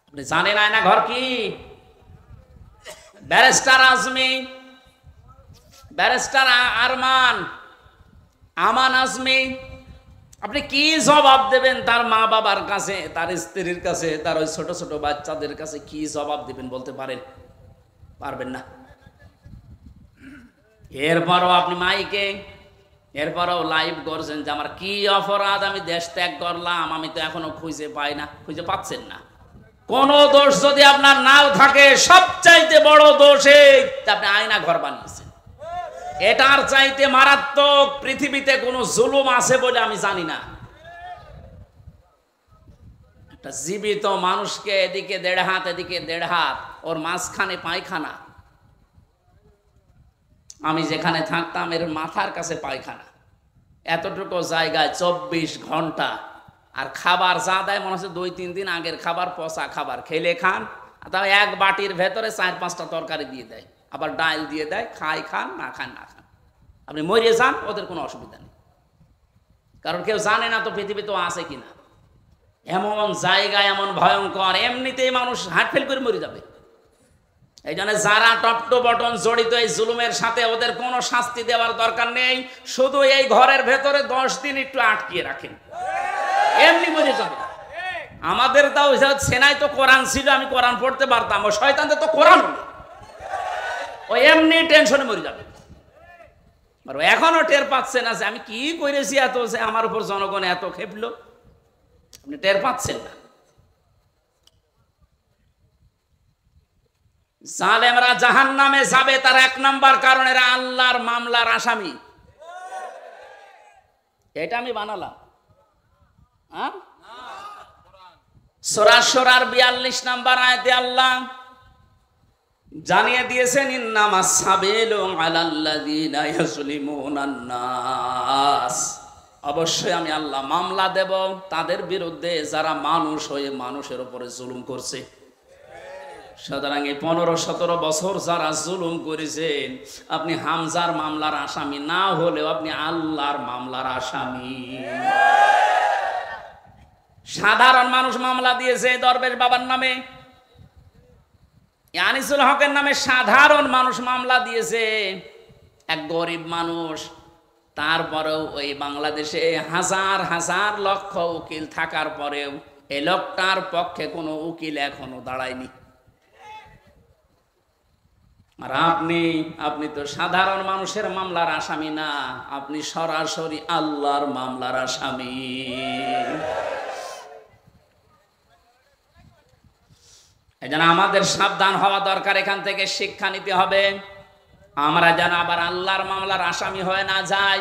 আপনি জানেন আয়না ঘর কি? ব্যারিস্টার আজমি, ব্যারিস্টার আরমান, আমান আজমি, আপনি কি জবাব দেবেন তার মা বাবার কাছে, তার স্ত্রীর কাছে, তার ওই ছোট ছোট বাচ্চাদের কাছে কি জবাব দিবেন বলতে পারেন? পারবেন না। এরপরও আপনি মাইকে, এরপরও লাইভ করছেন যে আমার কি অপরাধ, আমি দেশ ত্যাগ করলাম, আমি তো এখনো খুঁজে পাই না। খুঁজে পাচ্ছেন না। কোন দোষ যদি আপনার নাও থাকে, সবচাইতে বড় দোষ এই আপনি আয়না ঘর বানিয়েছেন। এটার চাইতে মারাত্মক পৃথিবীতে কোনো জুলুম আছে বলে আমি জানি না। একটা জীবিত মানুষকে এদিকে 1.5 হাত, এদিকে 1.5 হাত, ওর মাঝখানে পায়খানা। আমি যেখানে থাকতাম এর মাথার কাছে পায়খানা, এতটুকু জায়গায় 24 ঘন্টা। আর খাবার যা দেয় মনে হচ্ছে 2-3 দিন আগের খাবার, পচা খাবার। খেলে খান, তাও এক বাটির ভেতরে 4-5টা তরকারি দিয়ে দেয়, আবার ডাল দিয়ে দেয়, খাই খান, না খান না খান, আপনি মরিয়ে যান, ওদের কোনো অসুবিধা নেই। কারণ কেউ জানে না তো পৃথিবী তো আছে কিনা। এমন জায়গায় এমন ভয়ঙ্কর, এমনিতেই মানুষ হার্ট ফেল করে মরে যাবে। এই জন্য যারা টপ টু বটন জড়িত এই জুলুমের সাথে, ওদের কোনো শাস্তি দেওয়ার দরকার নেই। শুধু এই ঘরের ভেতরে 10 দিন একটু আটকিয়ে রাখেন, এমনি মরে যাবে। আমাদের তাও সেনাই তো কোরআন ছিল, আমি কোরআন পড়তে পারতাম, ও শয়তানদের তো কোরআন, ও এমনি টেনশনে মরে যাবে। এখনো টের পাচ্ছেন না যে আমি কি করেছি, এত আমার উপর জনগণ এত খেপলো, আপনি টের পাচ্ছেন না। জালেমরা জাহান্নামে যাবে, তার 1 নাম্বার কারণ এরা আল্লাহর মামলার আসামি। এটা আমি বানালাম। সূরা শুরার 42 নাম্বার আয়াতে আল্লাহ জানিয়ে দিয়েছেন, ইন্নামাস সাবিলু আলাল্লাযিনা ইয়াজলিমুনান নাস, অবশ্যই আমি আল্লাহ মামলা দেব তাদের বিরুদ্ধে যারা মানুষ হয়ে মানুষের উপরে জুলুম করছে। সুতরাং এই 15-17 বছর যারা জুলুম করেছেন, আপনি হামজার মামলার আসামি না হলেও আপনি আল্লাহর মামলার আসামি। সাধারণ মানুষ মামলা দিয়েছে দরবেশ বাবার নামে, আনিসুল হকের নামে সাধারণ মানুষ মামলা দিয়েছে, এক গরিব মানুষ। তারপরেও ওই বাংলাদেশে হাজার হাজার লক্ষ উকিল থাকার পরেও এই লোকটার পক্ষে কোনো উকিল এখনো দাঁড়ায়নি। আর আপনি তো সাধারণ মানুষের মামলার আসামি না, আপনি সরাসরি আল্লাহর মামলার আসামি। এজন্য আমাদের সাবধান হওয়া দরকার, এখান থেকে শিক্ষা নিতে হবে। আমরা যেন আবার আল্লাহর মামলার আসামি হয়ে না যাই।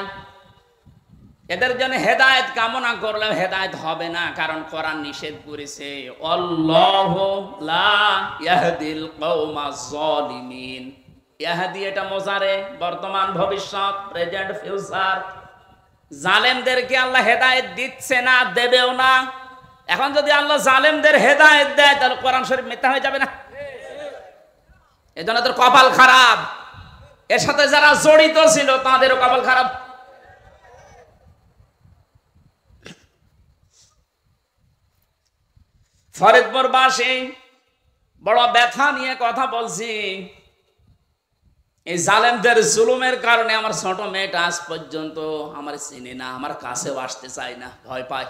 এদের জন্য হেদায়েত কামনা করলেও হেদায়েত হবে না, কারণ কোরআন নিষেধ করেছে, আল্লাহু লা ইয়াহদিল কওমাজ জালিমিন। ইয়াহদি এটা মোজারে, বর্তমান ভবিষ্যৎ, প্রেজেন্ট ফিউচার। জালেমদেরকে আল্লাহ হেদায়েত দিচ্ছে না, দেবেও না। এখন যদি আল্লাহ জালেমদের হেদায়েত দেয়, তাহলে কোরআন শরীফ মিথ্যা হয়ে যাবে না? এজন্য তোর কপাল খারাপ, এর সাথে যারা জড়িত ছিল তাদেরও কপাল খারাপ। ফরিদপুরবাসী বড় ব্যথা নিয়ে কথা বলছি। এই জালেমদের জুলুমের কারণে আমার ছোট মেয়েটা আজ পর্যন্ত আমার চিনে না, আমার কাছেও আসতে চায় না, ভয় পায়।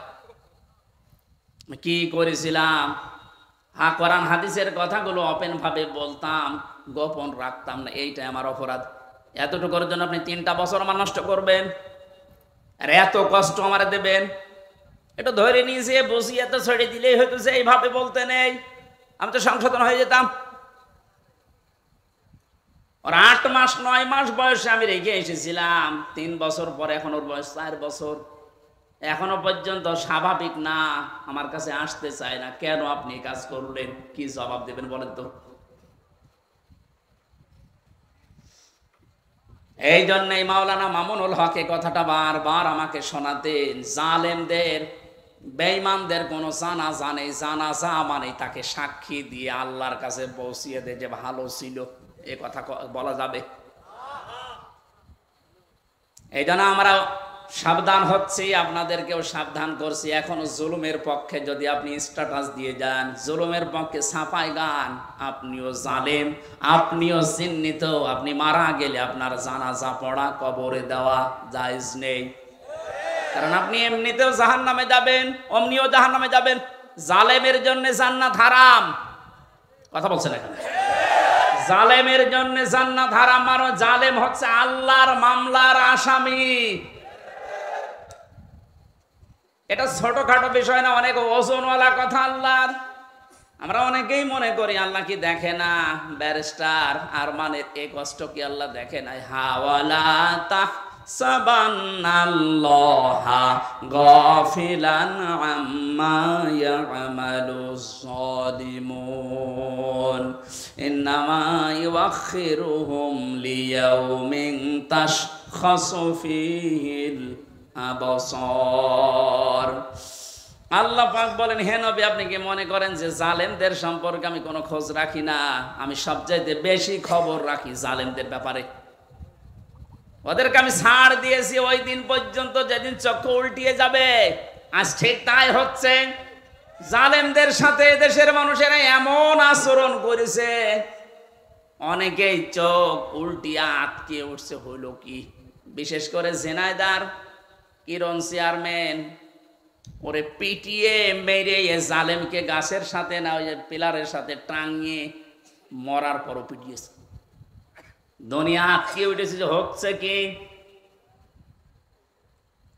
কি করেছিলাম? কোরআন হাদিসের কথাগুলো ওপেন ভাবে বলতাম, গোপন রাখতাম না, এইটাই আমার অপরাধ। এতটুকুর জন্য আপনি 3টা বছর আমার নষ্ট করবেন আর এত কষ্ট আমার দেবেন? এটা ধরে নিয়েছে, বসিয়ে এত ছেড়ে দিলেই হয়তো যে এইভাবে বলতে নেই, আমি তো সংশোধন হয়ে যেতাম। ওর 8 মাস 9 মাস বয়সে আমি রেখে এসেছিলাম, 3 বছর পরে এখন ওর বয়স 4 বছর, এখনো পর্যন্ত স্বাভাবিক না, আমার কাছে আসতে চায় না। কেন আপনি কাজ করলেন? কি জবাব দেবেন বলেন তো? এই জন্যই মাওলানা মামুনুল হক এই কথাটা বারবার আমাকে শোনাতেন, জালেমদের বেঈমানদের কোনো জানাজা নেই, জানাজা মানে তাকে সাক্ষী দিয়ে আল্লাহর কাছে পৌঁছিয়ে দে যে ভালো ছিল, এ কথা বলা যাবে? এই জন্য আমরা সাবধান হচ্ছি, আপনাদেরকেও সাবধান করছি। এখনো জুলুমের পক্ষে যদি আপনি স্ট্যাটাস দিয়ে যান, জুলুমের পক্ষে ছাপায় গান, আপনিও জালেম, আপনিও চিহ্নিত। আপনি মারা গেলে আপনার জানাজা পড়া, কবরে দেওয়া জায়েজ নেই, কারণ আপনি এমনিতেও জাহান্নামে যাবেন, অমনিও জাহান্নামে যাবেন। জালেমের জন্য জান্নাত হারাম। কথা বলছেন এখানে, জালেমের জন্য জান্নাত হারাম। মানো জালেম হচ্ছে আল্লাহর মামলার আসামি। এটা ছোটখাটো বিষয় না, অনেক ওজনওয়ালা কথা আল্লাহর। আমরা অনেকেই মনে করি আল্লাহ কি দেখে না, ব্যারিস্টার আর মানে এই কষ্ট কি আল্লাহ দেখে নাই? হাওয়ালা তাহসাবান্নাল্লাহা গাফিলান আম্মা ইয়ামালুজ যালিমুন ইন্নামা ইউআখিরুহুম লিয়াউমিন তাশখাসু ফীহিল আবসার। আল্লাহ পাক বলেন, হে নবী, আপনি কি মনে করেন যে জালেমদের সম্পর্কে আমি কোনো খোঁজ রাখি না? আমি সবচাইতে বেশি খবর রাখি জালেমদের ব্যাপারে। ওদেরকে আমি ছাড় দিয়েছি ওই দিন পর্যন্ত যেদিন চক্ষু উল্টিয়ে যাবে। আজ ঠিক তাই হচ্ছে। জালেমদের সাথে দেশের মানুষেরা এমন আচরণ করেছে, অনেকেই চোখ উল্টিয়ে আটকে উঠছে। হইল কি? বিশেষ করে ঝিনাইদহ কিরণ চেয়ারম্যান, ওরে পিটিয়ে মেরে জালেমকে গাছের সাথে না ওই পিলারের সাথে টাঙিয়ে মরার পরও পিটিয়েছে। দুনিয়া আটকে উঠেছে যে হচ্ছে কি?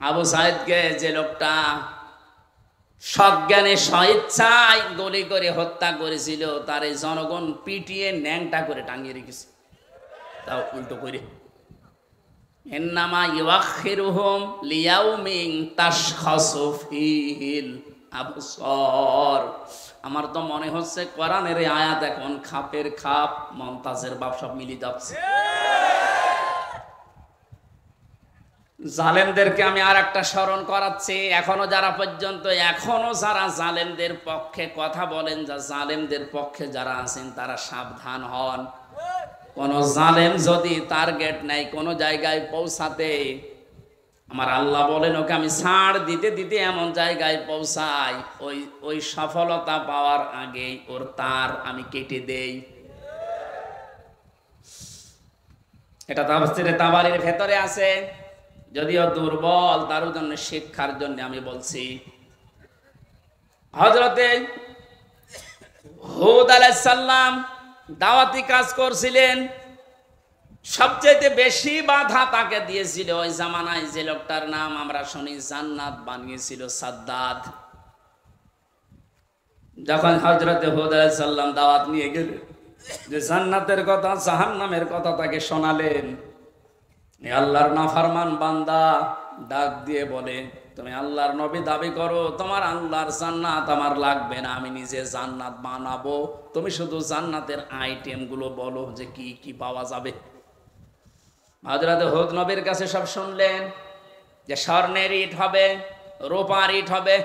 আবু সাইদকে যে লোকটা সজ্ঞানে স্বেচ্ছায় গুলি করে হত্যা করেছিল, তার এই জনগণ পিটিয়ে ন্যাংটা করে টাঙিয়ে রেখেছে, তাও উল্টো করে। ইন্নামা ইউআখিরুহুম লিয়াউমিন তাশখাসু ফীহিল আবসার। আমার তো মনে হচ্ছে কোরআনের এই আয়াত এখন খাপের খাপ, মমতাজের বাপ সব মিলে যাচ্ছে। জালেমদেরকে আমি আর একটা স্মরণ করাচ্ছি। এখনো যারা জালেমদের পক্ষে কথা বলেন, যা জালেমদের পক্ষে যারা আছেন, তারা সাবধান হন। কোন জালেম যদি টার্গেট নাই কোন জায়গায় পৌঁছাতে, আমার আল্লাহ বলেন ওকে আমি ছাড় দিতে দিতে এমন জায়গায় পৌঁছাই, ওই সফলতা পাওয়ার আগেই ওর তার আমি কেটে দেই। এটা তাফসীরে তাবারীর ভেতরে আছে, যদিও দুর্বল, তার জন্য শিক্ষার জন্য আমি বলছি। হযরতে হুদ আলাইহিস সালাম দাওয়াতি কাজ করছিলেন, সবচেয়ে বেশি বাধা তাকে দিয়েছিল ওই জামানায় যে লোকটার নাম আমরা শুনি জান্নাত বানিয়েছিল, সাদ্দাদ। যখন হযরতে হুদ আলাইহিস সালাম দাওয়াত নিয়ে গেলেন, যে জান্নাতের কথা জাহান্নামের কথা তাকে শোনালেন, আল্লাহর নাফরমান বান্দা ডাক দিয়ে বলে, তুমি আল্লাহর নবী দাবি করো, তোমার আল্লাহর জান্নাত আমার লাগবে না, আমি নিজে জান্নাত বানাবো, তুমি শুধু জান্নাতের আইটেম গুলো বলো যে কি কি পাওয়া যাবে। হযরত হুদ নবীর কাছে সব শুনলেন যে স্বর্ণের ইট হবে, রূপার ইট হবে,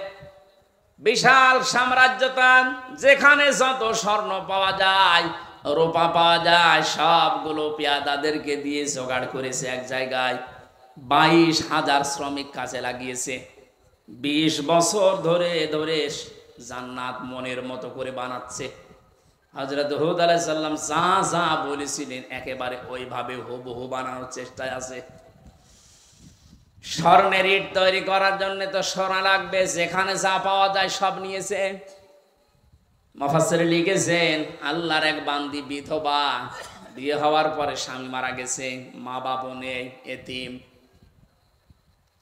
বিশাল সাম্রাজ্যতান, যেখানে যত স্বর্ণ পাওয়া যায়, রূপা পাওয়া যায়, সবগুলো পেয়াদাদেরকে দিয়ে জোগাড় করেছে এক জায়গায়। 22,000 শ্রমিক কাজে লাগিয়েছে। 20 বছর ধরে ধরে জান্নাত মনের মতো করে বানাচ্ছে। হযরত হুদ আলাইহিস সালাম যা যা বলেছিলেন একেবারে ওইভাবে হুবহু বানানোর চেষ্টায় আছে। স্বর্ণের ইট তৈরি করার জন্য তো সোনা লাগবে, যেখানে যা পাওয়া যায় সব নিয়েছে। মুফাসসির লিখেছেন, আল্লাহর এক বান্দি বিধবা, বিয়ে হওয়ার পরে স্বামী মারা গেছে, মা বাবা নেই, এতিম।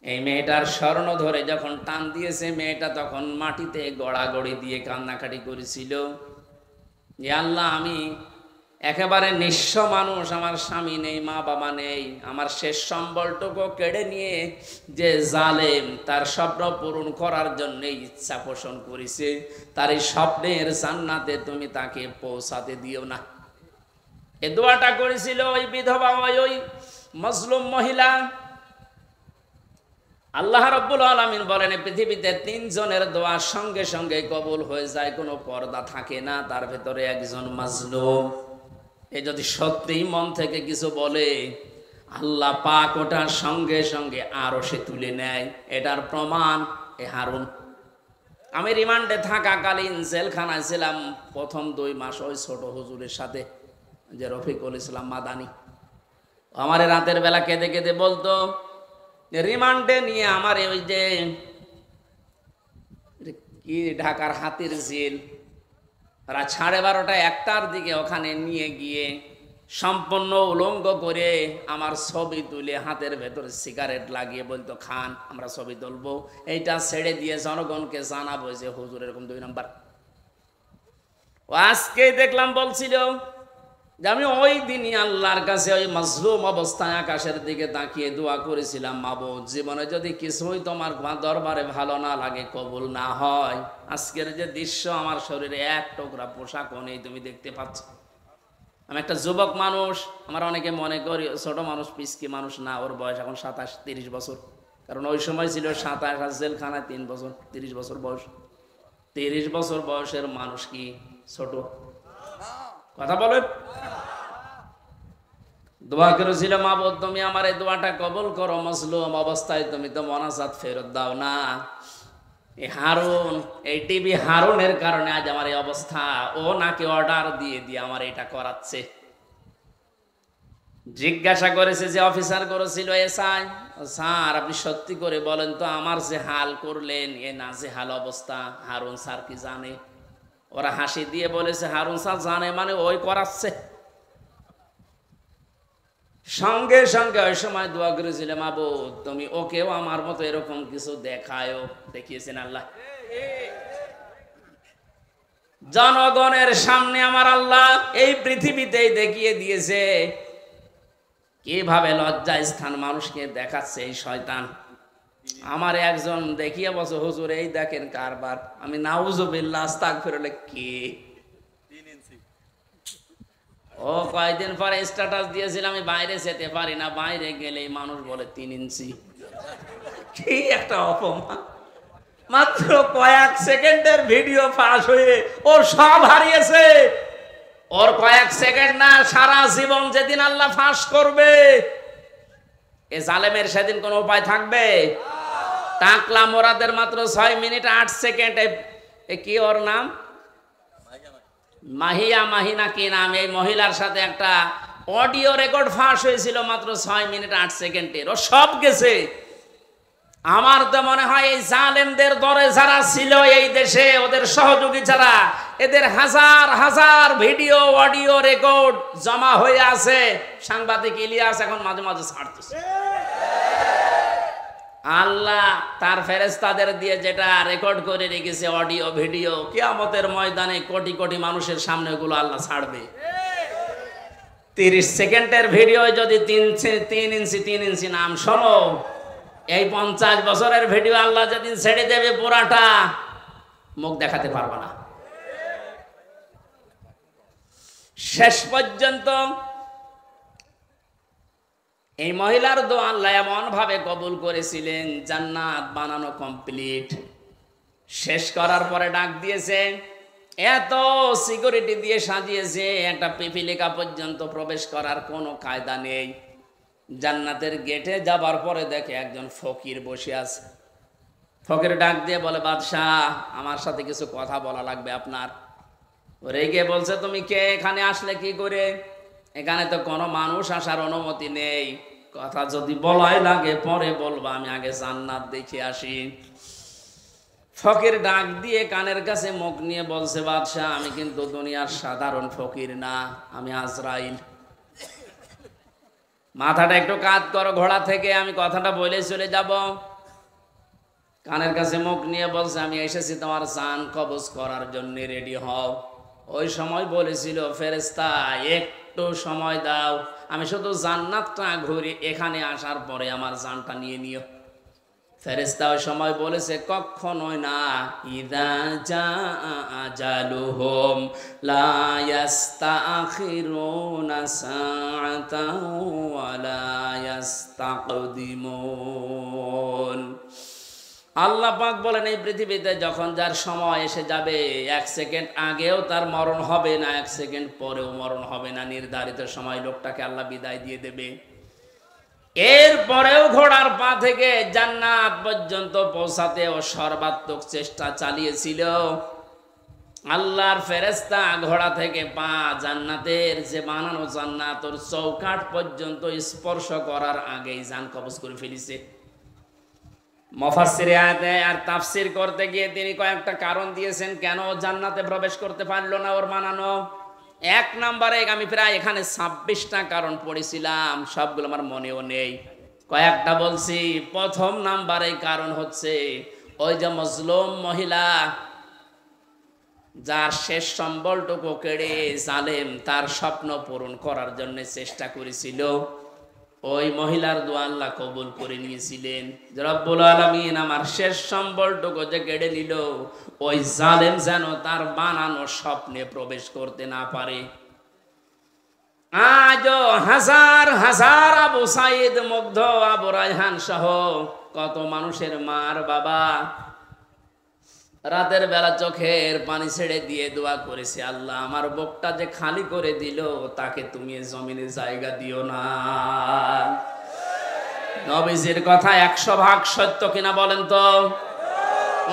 এই মেয়েটার স্বর্ণ ধরে যখন টান দিয়েছে, মেয়েটা তখন মাটিতে গড়াগড়ি দিয়ে কান্নাকাটি করেছিল, যে আল্লাহ আমি একেবারে নিঃস্ব মানুষ, আমার স্বামী নেই, মা বাবা নেই, আমার শেষ সম্বলটুকু কেড়ে নিয়ে যে জালেম তার স্বপ্ন পূরণ করার জন্য ইচ্ছা পোষণ করেছে, তার এই স্বপ্নের জান্নাতে তুমি তাকে পৌঁছাতে দিও না। এ দোয়াটা করেছিল ওই বিধবা, ওই মজলুম মহিলা। আল্লাহ রাব্বুল আলামিন বলেন, পৃথিবীতে 3 জনের দোয়া সঙ্গে সঙ্গে কবুল হয়ে যায়, কোনো পর্দা থাকে না, তার ভেতরে একজন মাজলুম। এ যদি সত্যিই মন থেকে কিছু বলে, আল্লাহ পাক ওটার সঙ্গে সঙ্গে আরো সে তুলে নেয়। এটার প্রমাণ এ হারুন। আমি রিমান্ডে থাকাকালীন জেলখানায় ছিলাম প্রথম 2 মাস ওই ছোট হুজুরের সাথে, যে রফিকুল ইসলাম মাদানি। আমার রাতের বেলা কেঁদে কেঁদে বলতো, রিমান্ডে নিয়ে আমার ওই যে কি ঢাকার হাতির ঝিল, রাত 12:30 1টার দিকে ওখানে নিয়ে গিয়ে সম্পূর্ণ উলঙ্গ করে আমার ছবি তুলে হাতের ভেতরে সিগারেট লাগিয়ে বলতো, খান আমরা ছবি তুলবো, এইটা ছেড়ে দিয়ে জনগণকে জানাবো যে হুজুর এরকম 2 নাম্বার। আজকে দেখলাম বলছিল যে আমি ওই দিনই আল্লাহর কাছে ওই মাজলুম অবস্থায় আকাশের দিকে তাকিয়ে দোয়া করেছিলাম, মাবুদ জীবনে যদি কিছুই তোমার দরবারে ভালো না লাগে, কবুল না হয়, আজকের যে দৃশ্য আমার শরীরে এক টুকরা পোশাকও নেই, তুমি দেখতে পাচ্ছ। আমি একটা যুবক মানুষ, আমার অনেকে মনে করি ছোট মানুষ, পিসকি মানুষ না, ওর বয়স এখন 27-30 বছর, কারণ ওই সময় ছিল 27, জেলখানায় 3 বছর, 30 বছর বয়স। 30 বছর বয়সের মানুষ কি ছোট? কথা বলেন। দোয়া করেছিল, মাবুদ তুমি আমার এই দোয়াটা কবুল করো, মাজলুম অবস্থায় তুমি তো মোনাজাত ফেরত দাও না। এই হারুন, এই টিভি হারুনের কারণে আজ আমার এই অবস্থা। ও নাকি অর্ডার দিয়ে দিয়ে আমার এটা করাচ্ছে। জিজ্ঞাসা করেছে যে অফিসার করেছিল, এসআই স্যার আপনি সত্যি করে বলেন তো, আমার যে হাল করলেন এ না যে হাল অবস্থা, হারুন স্যার কি জানে? ওরা হাসি দিয়ে বলেছে, হারুন স্যার জানে মানে ওই করাচ্ছে। সঙ্গে সঙ্গে ওই সময় দোয়া করেছিলাম, মাবুদ তুমি ওকেও আমার মতো এরকম কিছু দেখায়ও। দেখিয়েছেন আল্লাহ জনগণের সামনে, আমার আল্লাহ এই পৃথিবীতেই দেখিয়ে দিয়েছে কিভাবে লজ্জা স্থান মানুষকে দেখাচ্ছে এই শয়তান। আমার একজন দেখিয়ে বলছে, হুজুর এই দেখেন কারবার। আমি নাউজুবিল্লাহ আস্তাগফিরুল্লাহ, কি ও কয়েকদিন পরে স্ট্যাটাস দিয়েছিল আমি বাইরে যেতে পারি না, বাইরে গেলেই মানুষ বলে 3 ইঞ্চি। কি একটা অপমান! মাত্র কয়েক সেকেন্ডের ভিডিও ফাঁস হয়ে ও সব হারিয়েছে। ওর কয়েক সেকেন্ড না, সারা জীবন যেদিন আল্লাহ ফাঁস করবে, এ জালেমের সেদিন কোনো উপায় থাকবে? টাকলা মোরাদের মাত্র 6 মিনিট 8 সেকেন্ড। কি ওর নাম? মাহিনা কি নাম? এই মহিলার সাথে একটা অডিও রেকর্ড ফাঁস হয়েছিল মাত্র 6 মিনিট 8 সেকেন্ডের। ও সব গেছে। আমার তো মনে হয় এই জালেমদের দরে যারা ছিল এই দেশে, ওদের সহযোগী যারা, এদের হাজার হাজার ভিডিও অডিও রেকর্ড জমা হয়ে আছে। সাংবাদিক ইলিয়াস এখন মাঝে মাঝে ছাড়তেছে। আল্লাহ তার ফেরেশতাদের দিয়ে যেটা রেকর্ড করে রেখেছে অডিও ভিডিও, কিয়ামতের ময়দানে কোটি কোটি মানুষের সামনে ওগুলো আল্লাহ ছাড়বে। 30 সেকেন্ডের ভিডিও যদি 3 ইঞ্চি নাম শোনো, এই 50 বছরের ভিডিও আল্লাহ যেদিন ছেড়ে দেবে পুরাটা, মুখ দেখাতে পারবে না। শেষ পর্যন্ত এই মহিলার দোয়া আল্লাহ এমন ভাবে কবুল করেছিলেন, জান্নাত বানানো কমপ্লিট। শেষ করার পরে ডাক দিয়েছে, এত সিকিউরিটি দিয়ে সাজিয়েছে, একটা পিপিলিকা পর্যন্ত প্রবেশ করার কোনো কায়দা নেই। জান্নাতের গেটে যাবার পরে দেখে একজন ফকির বসে আছে। ফকির ডাক দিয়ে বলে, বাদশাহ আমার সাথে কিছু কথা বলা লাগবে আপনার। রেগে বলছে, তুমি কে? এখানে আসলে কি করে? এখানে তো কোনো মানুষ আসার অনুমতি নেই। কথা যদি বলাই লাগে পরে বলবা, আমি আগে জান্নাত দেখে আসি। ফকির ডাক দিয়ে কানের কাছে মুখ নিয়ে বলছে, বাদশাহ আমি কিন্তু দুনিয়ার সাধারণ ফকির না, আমি আজরাইল। মাথাটা একটু কাত করো ঘোড়া থেকে, আমি কথাটা বলে চলে যাব। কানের কাছে মুখ নিয়ে বলছে, আমি এসেছি তোমার জান কবজ করার জন্য, রেডি হও। ওই সময় বলেছিল, ফেরেশতা একটু সময় দাও, আমি শুধু জান্নাতটা ঘুরে এখানে আসার পরে আমার জানটা নিয়ে নিও। ফেরেশতা ওই সময় বলেছে, কখনোই না। ইযা জাআ আজালুহুম লা ইস্তাখিরুনা সাআতান ওয়া লা ইস্তাকদিমুন। আল্লাহ পাক বলেন, এই পৃথিবীতে যখন যার সময় এসে যাবে, 1 সেকেন্ড আগেও তার মরণ হবে না, 1 সেকেন্ড পরেও মরণ হবে না। নির্ধারিত সময় লোকটাকে আল্লাহ বিদায় দিয়ে দেবে। এরপরেও ঘোড়ার পা থেকে জান্নাত পর্যন্ত পৌঁছাতে ও সর্বাত্মক চেষ্টা চালিয়েছিল। আল্লাহর ফেরেশতা ঘোড়া থেকে পা জান্নাতের যে বানানো জান্নাত ওর চৌকাঠ পর্যন্ত স্পর্শ করার আগেই জান কবজ করে ফেলেছে। মুফাসসিরে আয়াতে আর তাফসীর করতে গিয়ে তিনি কয়েকটা কারণ দিয়েছেন কেন জান্নাতে প্রবেশ করতে পারলো না ওর বানানো। এক নম্বরে আমি প্রায় এখানে 26টা কারণ পড়েছিলাম, সবগুলো আমার মনেও নেই, কয়েকটা বলছি। প্রথম নাম্বারে কারণ হচ্ছে ওই যে মজলুম মহিলা যার শেষ সম্বলটুকু কেড়ে জালেম তার স্বপ্ন পূরণ করার জন্য চেষ্টা করেছিল, ওই মহিলার দোয়া আল্লাহ কবুল করে নিয়েছিলেন। রব্বুল আলামিন আমার শেষ সম্বলটুকু যে কেড়ে নিল, ওই জালেম যেন তার বানানো স্বপ্নে প্রবেশ করতে না পারে। আজও হাজার হাজার আবু সাইদ মুগ্ধ, আবু রায়হান সহ কত মানুষের মার বাবা রাতের বেলা চোখের পানি ছেড়ে দিয়ে দোয়া করেছে, আল্লাহ আমার বুকটা যে খালি করে দিল তাকে তুমি জমিনে জায়গা দিও না। নবীজির কথা 100 ভাগ সত্য কিনা বলেন তো?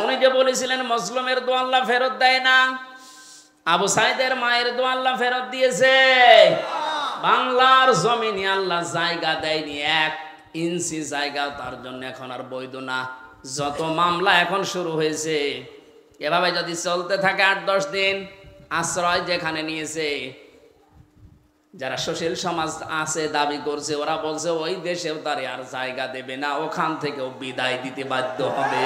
উনি যে বলেছিলেন মজলুমের দোয়া আল্লাহ ফেরত দেয় না, আবু সাইদের মায়ের দোয়া আল্লাহ ফেরত দিয়েছে। বাংলার জমিনে আল্লাহ জায়গা দেয়নি, 1 ইঞ্চি জায়গা তার জন্য এখন আর বৈধ না। যত মামলা এখন শুরু হয়েছে, এভাবে যদি চলতে থাকে 8-10 দিন, আশ্রয় যেখানে নিয়েছে যারা সুশীল সমাজ আছে দাবি করছে, ওরা বলছে ওই দেশেও তারে আর জায়গা দেবে না, ওখান থেকেও বিদায় দিতে বাধ্য হবে।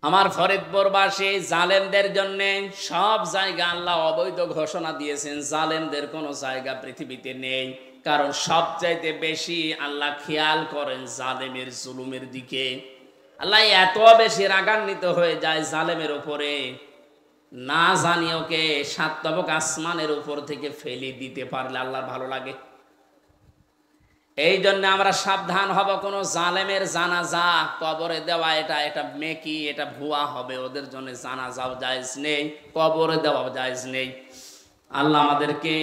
আমার ফরিদপুরবাসী জালেমদের জন্য সব জায়গা আল্লাহ অবৈধ ঘোষণা দিয়েছেন, জালেমদের কোনো জায়গা পৃথিবীতে নেই। কারণ সবচাইতে বেশি আল্লাহ খেয়াল করেন জালেমের জুলুমের দিকে। আল্লাহ এত বেশি রাগান্বিত হয়ে যায় জালেমের উপরে, না জানি ওকে 7 তবক আসমানের উপর থেকে ফেলে দিতে পারলে আল্লাহর ভালো লাগে। এই জন্য আমরা সাবধান হব, কোনো জালেমের জানাজা কবরে দেওয়া এটা মেকি, এটা ভুয়া হবে। ওদের জন্য জানাজাও জায়েজ নেই, কবরে দেওয়াও জায়েজ নেই। আল্লাহ আমাদেরকে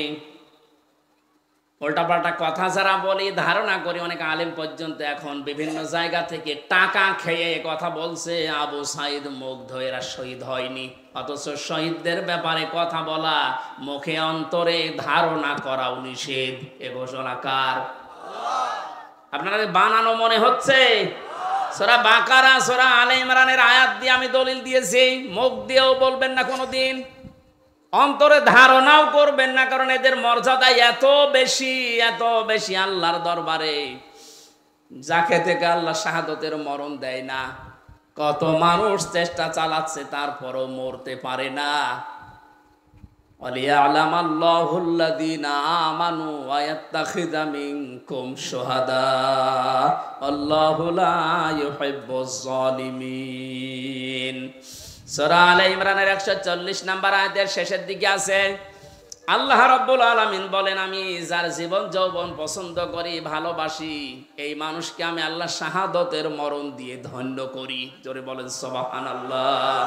উল্টাপাল্টা কথা যারা বলি, ধারণা করি অনেক আলেম পর্যন্ত এখন বিভিন্ন জায়গা থেকে টাকা খেয়ে কথা বলছে আবু সাইদ মুগ্ধ এরা শহীদ হয়নি, অথচ শহীদদের ব্যাপারে কথা বলা, মুখে অন্তরে ধারণা করাও নিষেধ। এ ঘোষণা কার? আপনারা বানানো মনে হচ্ছে? সূরা বাকারা, সূরা আলে ইমরানের আয়াত দিয়ে আমি দলিল দিয়েছি, মুখ দিয়েও বলবেন না কোনোদিন, অন্তরে ধারণাও করবেন না, কারণ এদের মর্যাদা এত বেশি আল্লাহর দরবারে, যাকে থেকে আল্লাহ শাহাদতের মরণ দেয় না। কত মানুষ চেষ্টা চালাচ্ছে তারপরও মরতে পারে না। ওয়ালিয়ালামাল্লাহুল্লাযীনা আমানু ওয়া ইয়াত্তাখিযা মিনকুম শুহাদা আল্লাহু লা ইউহিব্বুজ জালিমিন। সূরা আলে ইমরানের 140 নম্বর আয়াতের শেষের দিকে আছে, আল্লাহ রাব্বুল আলামিন বলেন, আমি যার জীবন যৌবন পছন্দ করি, ভালোবাসি, এই মানুষকে আমি আল্লাহ শাহাদতের মরণ দিয়ে ধন্য করি। জোরে বলেন সুবহানাল্লাহ।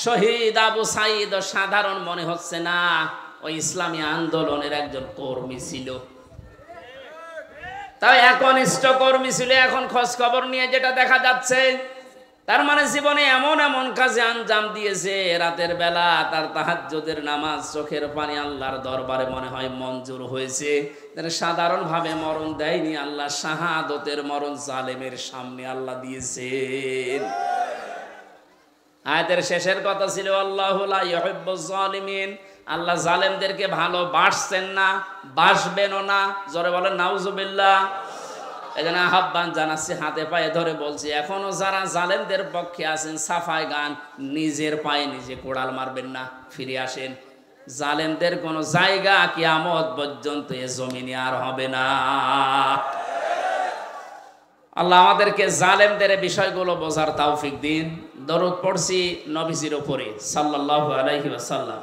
শহীদ আবু সাইদ সাধারণ মনে হচ্ছে না, ওই ইসলামী আন্দোলনের একজন কর্মী ছিল। তাই একনিষ্ঠ কর্মী ছিল। এখন খোঁজ খবর নিয়ে যেটা দেখা যাচ্ছে, তার মানে জীবনে এমন এমন কাজে আঞ্জাম দিয়েছে, রাতের বেলা তার তাহাজ্জুদের নামাজ, চোখের পানি আল্লাহর দরবারে মনে হয় মঞ্জুর হয়েছে। সাধারণভাবে মরণ দেয়নি, আল্লাহ শাহাদতের মরণ জালেমের সামনে আল্লাহ দিয়েছেন। আয়াতের শেষের কথা ছিল আল্লাহু লা ইউহিব্বুজ জালিমিন, আল্লাহ জালেমদেরকে ভালোবাসছেন না, বাসবেনও না। জোরে বলেন নাউজুবিল্লাহ। এজন্য আহ্বান জানাচ্ছি, হাতে পায়ে ধরে বলছি, এখনো যারা জালেমদের পক্ষে আছেন, সাফাই গান, নিজের পায়ে নিজে কোড়াল মারবেন না, ফিরে আসেন। জালেমদের কোনো জায়গা কিয়ামত পর্যন্ত এ জমিনে আর হবে না। আল্লাহ আমাদেরকে জালেমদের বিষয়গুলো বোঝার তৌফিক দিন। দরুদ পড়ছি নবীজির উপরে সাল্লাল্লাহু আলাইহি ওয়াসাল্লাম।